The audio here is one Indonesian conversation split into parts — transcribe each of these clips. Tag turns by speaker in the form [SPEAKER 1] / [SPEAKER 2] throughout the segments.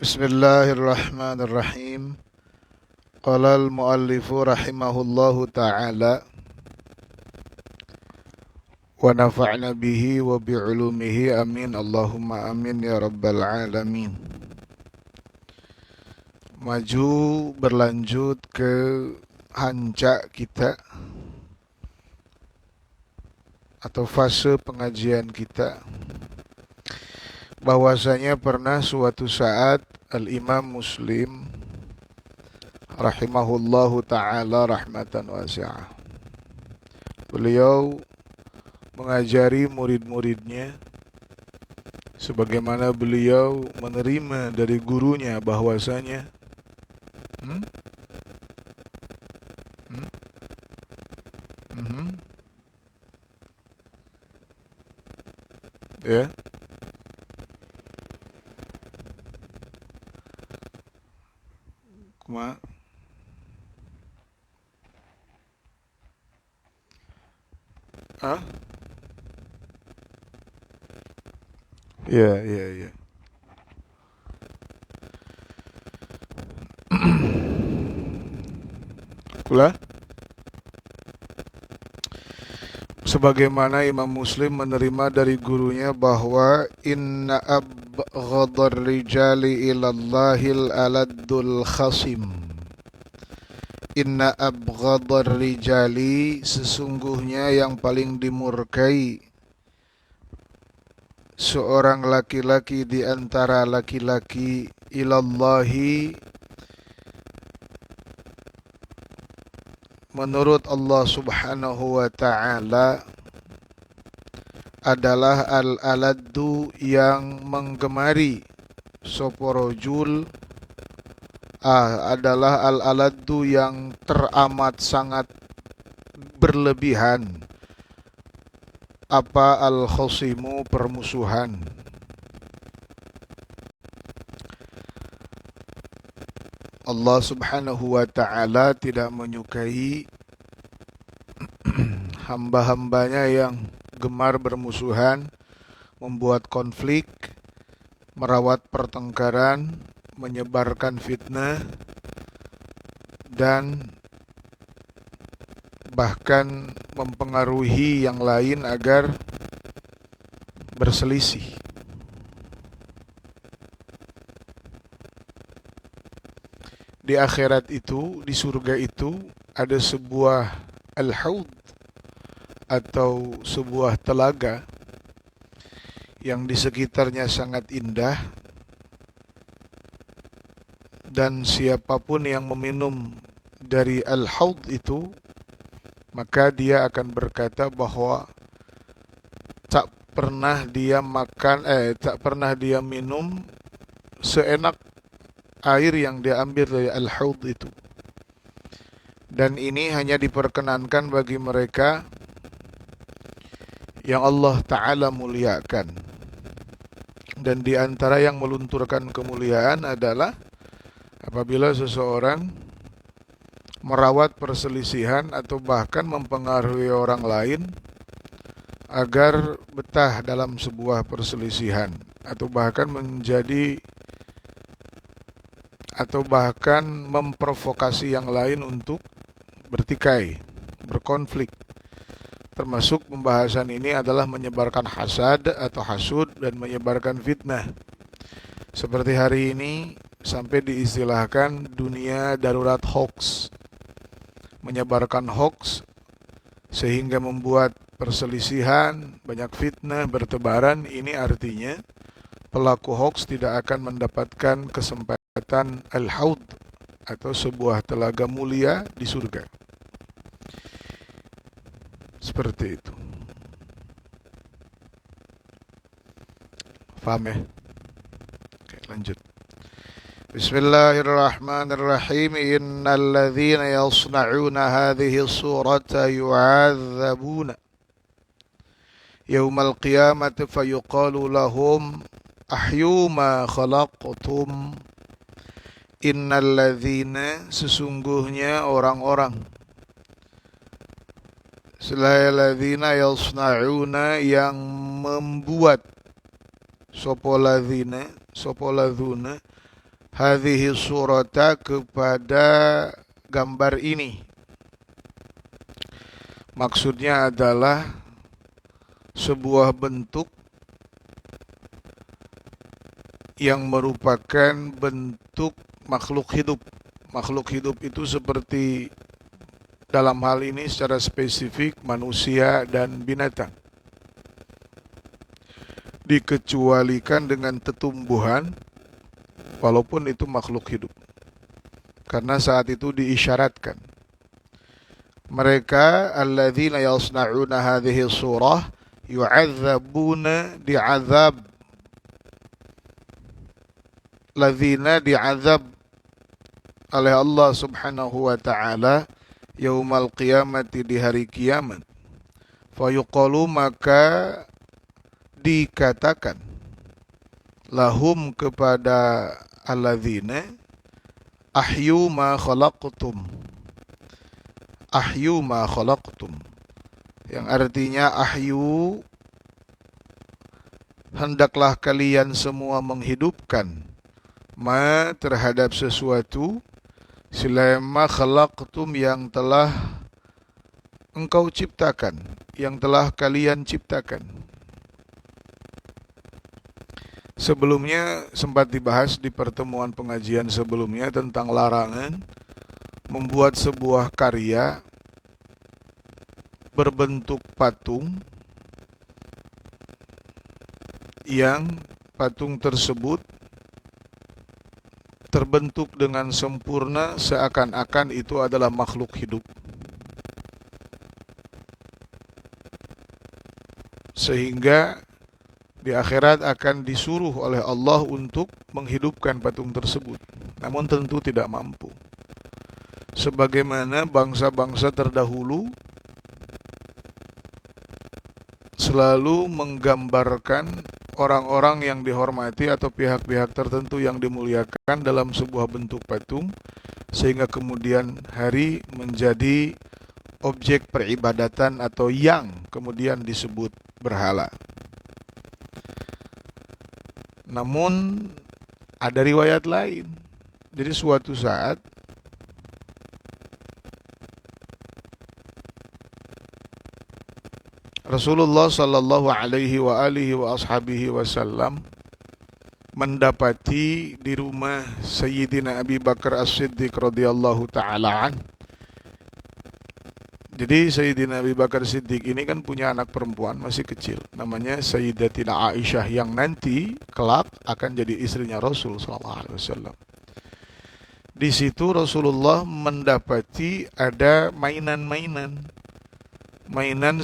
[SPEAKER 1] Bismillahirrahmanirrahim. Qala al-muallifu rahimahullahu ta'ala wa nafa'na bihi wa bi'ulumihi amin Allahumma amin ya rabbal alamin. Maju berlanjut ke hancak kita atau fase pengajian kita, bahwasanya pernah suatu saat Al-Imam Muslim rahimahullahu ta'ala rahmatan wasi'ah, beliau mengajari murid-muridnya sebagaimana beliau menerima dari gurunya bahwasanya hmm? Hmm? Hmm? Ya, kuma ah? Ya. Pula sebagaimana Imam Muslim menerima dari gurunya bahwa inna abghadar rijali ilallahil aladdul khasim. Inna abghadar rijali, sesungguhnya yang paling dimurkai seorang laki-laki di antara laki-laki ilallahi, menurut Allah subhanahu wa ta'ala, adalah al-aladdu, yang menggemari, soporojul adalah al-aladdu yang teramat sangat berlebihan, apa al-khosimu, permusuhan. Allah subhanahu wa ta'ala tidak menyukai hamba-hambanya yang gemar bermusuhan, membuat konflik, merawat pertengkaran, menyebarkan fitnah, dan bahkan mempengaruhi yang lain agar berselisih. Di akhirat itu, di surga itu, ada sebuah al-haud atau sebuah telaga yang di sekitarnya sangat indah, dan siapapun yang meminum dari al-haud itu, maka dia akan berkata bahwa tak pernah dia minum seenak air yang dia ambil dari al-haud itu. Dan ini hanya diperkenankan bagi mereka yang Allah Ta'ala muliakan. Dan di antara yang melunturkan kemuliaan adalah apabila seseorang merawat perselisihan atau bahkan mempengaruhi orang lain agar betah dalam sebuah perselisihan, atau bahkan memprovokasi yang lain untuk bertikai, berkonflik. Termasuk pembahasan ini adalah menyebarkan hasad atau hasud dan menyebarkan fitnah. Seperti hari ini sampai diistilahkan dunia darurat hoax. Menyebarkan hoax sehingga membuat perselisihan, banyak fitnah bertebaran. Ini artinya pelaku hoax tidak akan mendapatkan kesempatan al-haud atau sebuah telaga mulia di surga. Seperti itu. Faham ya? Oke, lanjut. Bismillahirrahmanirrahim. Innal ladzina yasna'una hadhihi surata yu'adzabuna yaumal qiyamati fayuqalu lahum ahyu ma khalaqtum. Innal ladzina, sesungguhnya orang-orang, Seladzina yasna'una, yang membuat, sopoladhuna, hadhihi surata, kepada gambar ini. Maksudnya adalah sebuah bentuk yang merupakan bentuk makhluk hidup. Makhluk hidup itu seperti dalam hal ini secara spesifik manusia dan binatang. Dikecualikan dengan tetumbuhan, walaupun itu makhluk hidup. Karena saat itu diisyaratkan. Mereka alladzina yasna'una hadhihi surah yu'adzabuna di'adzab. Ladzina di'adzab oleh Allah subhanahu wa ta'ala yaumal qiyamati, di hari kiamat. Fayuqalu, maka dikatakan, lahum, kepada alladzina, ahyu ma khalaqtum. Ahyu ma khalaqtum, yang artinya ahyu, hendaklah kalian semua menghidupkan, ma, terhadap sesuatu, selama khalaqtum, yang telah engkau ciptakan, yang telah kalian ciptakan. Sebelumnya sempat dibahas di pertemuan pengajian sebelumnya tentang larangan membuat sebuah karya berbentuk patung, yang patung tersebut terbentuk dengan sempurna seakan-akan itu adalah makhluk hidup, sehingga di akhirat akan disuruh oleh Allah untuk menghidupkan patung tersebut, namun tentu tidak mampu. Sebagaimana bangsa-bangsa terdahulu selalu menggambarkan orang-orang yang dihormati atau pihak-pihak tertentu yang dimuliakan dalam sebuah bentuk patung, sehingga kemudian hari menjadi objek peribadatan atau yang kemudian disebut berhala. Namun ada riwayat lain. Jadi suatu saat Rasulullah sallallahu alaihi wa alihi wa ashabihi wasallam mendapati di rumah Sayyidina Abi Bakar As-Siddiq radhiyallahu taala an. Jadi Sayyidina Abi Bakar Siddiq ini kan punya anak perempuan masih kecil, namanya Sayyidatina Aisyah, yang nanti kelak akan jadi istrinya Rasul sallallahu alaihi wasallam. Di situ Rasulullah mendapati ada mainan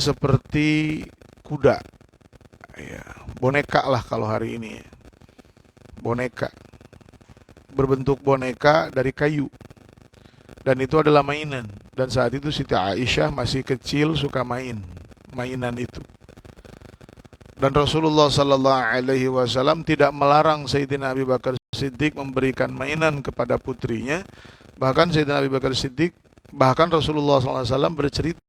[SPEAKER 1] seperti kuda, ya, boneka lah kalau hari ini, boneka, berbentuk boneka dari kayu, dan itu adalah mainan. Dan saat itu Siti Aisyah masih kecil, suka mainan itu. Dan Rasulullah sallallahu alaihi wasallam tidak melarang Sayyidina Abi Bakar Siddiq memberikan mainan kepada putrinya. Bahkan Sayyidina Abi Bakar Siddiq, bahkan Rasulullah sallallahu alaihi wasallam bercerita